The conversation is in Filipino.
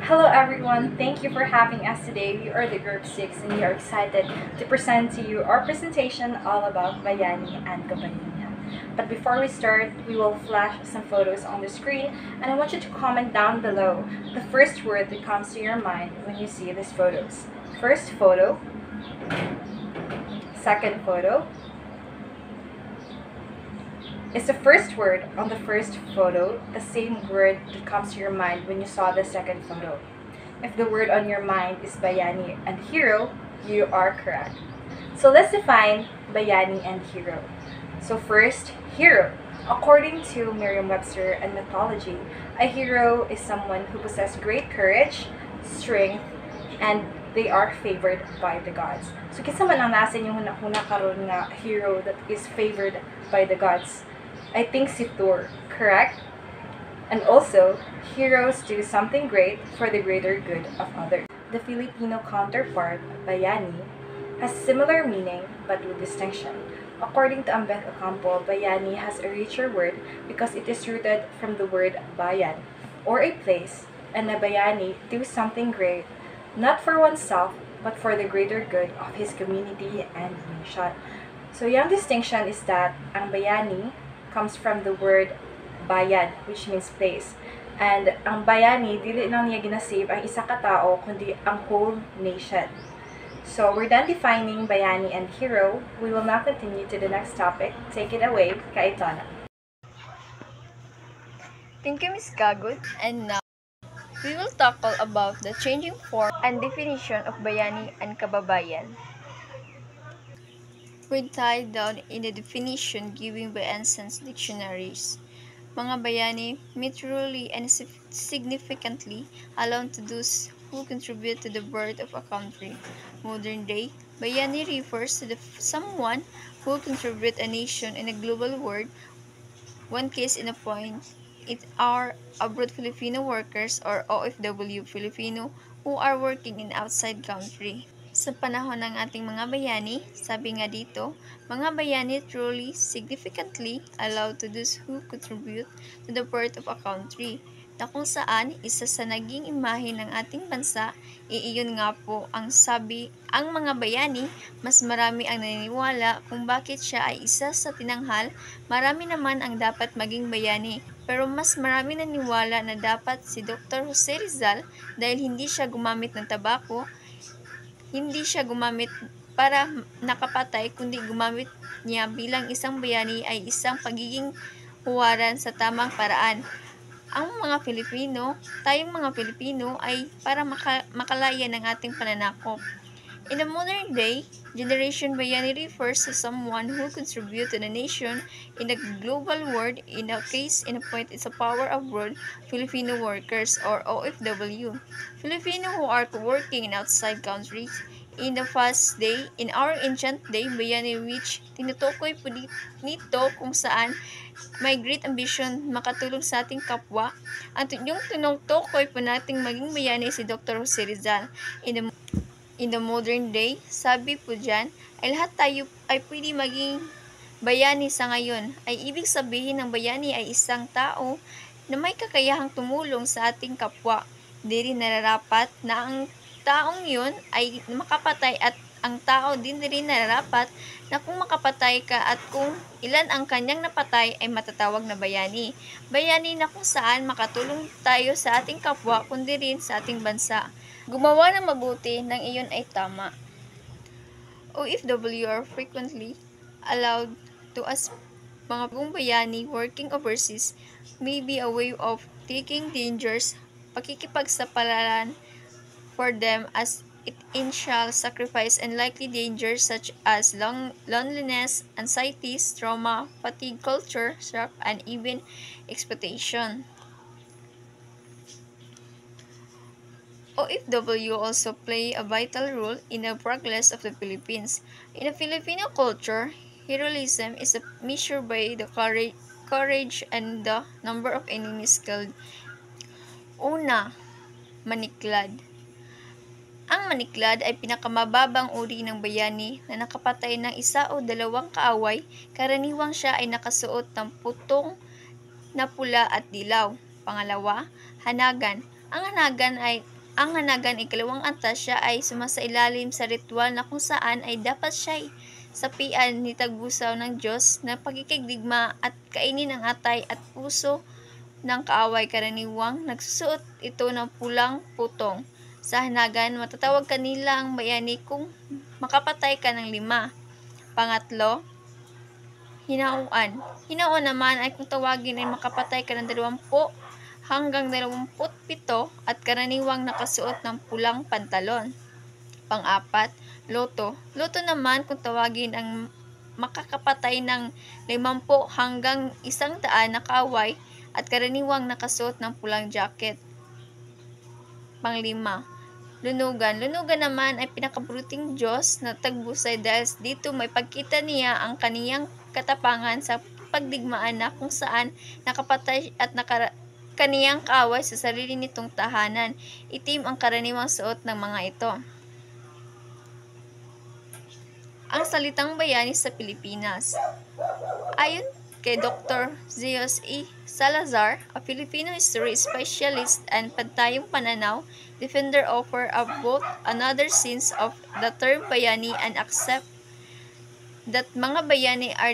Hello everyone, thank you for having us today. We are the Group 6 and we are excited to present to you our presentation all about Bayani and Kapamilya. But before we start, we will flash some photos on the screen and I want you to comment down below the first word that comes to your mind when you see these photos. First photo, second photo, is the first word on the first photo the same word that comes to your mind when you saw the second photo? If the word on your mind is bayani and hero, you are correct. So let's define bayani and hero. So first, hero. According to Merriam-Webster and mythology, a hero is someone who possesses great courage, strength, and they are favored by the gods. So kinsa man ang nasa inyong hunahuna karon nga hero that is favored by the gods? I think si Thor, correct? And also, heroes do something great for the greater good of others. The Filipino counterpart, bayani, has similar meaning but with distinction. According to Ambeth Ocampo, bayani has a richer word because it is rooted from the word bayan, or a place, and a bayani do something great, not for oneself, but for the greater good of his community and nation. So, yung distinction is that ang bayani comes from the word bayan, which means place. And ang bayani, dili lang niya ginasave ang isa ka tao, kundi ang whole nation. So, we're done defining bayani and hero. We will now continue to the next topic. Take it away, Kaitana. Thank you, Ms. Kagut. And now, we will tackle about the changing form and definition of bayani and kababayan. We tied down in the definition given by Anson's dictionaries. Mga bayani mean truly and significantly alone to those who contribute to the birth of a country. Modern day, bayani refers to someone who contribute a nation in a global world. One case in a point, it are abroad Filipino workers or OFW Filipino who are working in outside country. Sa panahon ng ating mga bayani, sabi nga dito, mga bayani truly, significantly allowed to those who contribute to the birth of a country, na kung saan isa sa naging imahe ng ating bansa, iiyon nga po ang sabi, ang mga bayani, mas marami ang naniniwala kung bakit siya ay isa sa tinanghal, marami naman ang dapat maging bayani. Pero mas marami naniniwala na dapat si Dr. Jose Rizal dahil hindi siya gumamit ng tabako, hindi siya gumamit para nakapatay, kundi gumamit niya bilang isang bayani ay isang pagiging huwaran sa tamang paraan. Ang mga Pilipino, tayong mga Pilipino ay para makalaya ng ating pananakop. In the modern day, generation bayani refers to someone who contribute to the nation in the global world. In a case in a point, it's a power abroad Filipino workers or OFW. Filipino who are working in outside countries. In the past day, in our ancient day, bayani which tinutukoy po nito kung saan may great ambition makatulong sa ating kapwa. At yung tinutukoy po nating maging bayani si Dr. Jose Rizal. In the modern day, sabi po dyan, ay lahat tayo ay pwede maging bayani sa ngayon. Ay ibig sabihin ng bayani ay isang tao na may kakayahang tumulong sa ating kapwa. Di rin nararapat na ang taong yun ay makapatay at ang tao din rin nararapat na kung makapatay ka at kung ilan ang kanyang napatay ay matatawag na bayani. Bayani na kung saan makatulong tayo sa ating kapwa kundi rin sa ating bansa. Gumawa ng mabuti nang iyon ay tama. OFW are frequently allowed to as mga bayani working overseas may be a way of taking dangers, pakikipagsapalaran for them as it entails sacrifice and likely dangers such as loneliness, anxiety, trauma, fatigue, culture shock, and even exploitation. OFW also play a vital role in the progress of the Philippines. In the Filipino culture, heroism is measured by the courage and the number of enemies killed. Una, maniklad. Ang maniklad ay pinakamababang uri ng bayani na nakapatay ng isa o dalawang kaaway, karaniwang siya ay nakasuot ng putong na pula at dilaw. Pangalawa, hanagan. Ang hanagan ay Ang hanagan ikalawang antas siya ay sumasailalim sa ritual na kung saan ay dapat siya'y sapian ni tagbusaw ng Diyos na pagkikigdigma at kainin ang atay at puso ng kaaway. Karaniwang nagsusuot ito ng pulang putong. Sa hanagan, matatawag kanila ang bayani kung makapatay ka ng 5. Pangatlo, hinauan. Hinauan naman ay kung tawagin ay makapatay ka ng 20 hanggang 27 at karaniwang nakasuot ng pulang pantalon. Pang-apat, loto. Loto naman kung tawagin ang makakapatay ng 50 hanggang 100 na kaaway at karaniwang nakasuot ng pulang jacket. Pang-5, lunugan. Lunugan naman ay pinakabruting Diyos na tagbusay dahil dito may pagkita niya ang kaniyang katapangan sa pagdigmaan na kung saan nakapatay at kaniyang kaaway sa sarili nitong tahanan. Itim ang karaniwang suot ng mga ito. Ang salitang bayani sa Pilipinas. Ayon kay Dr. Zeus E. Salazar, a Filipino history specialist and pantayong pananaw, defender offer of both another sense of the term bayani and accept that mga bayani are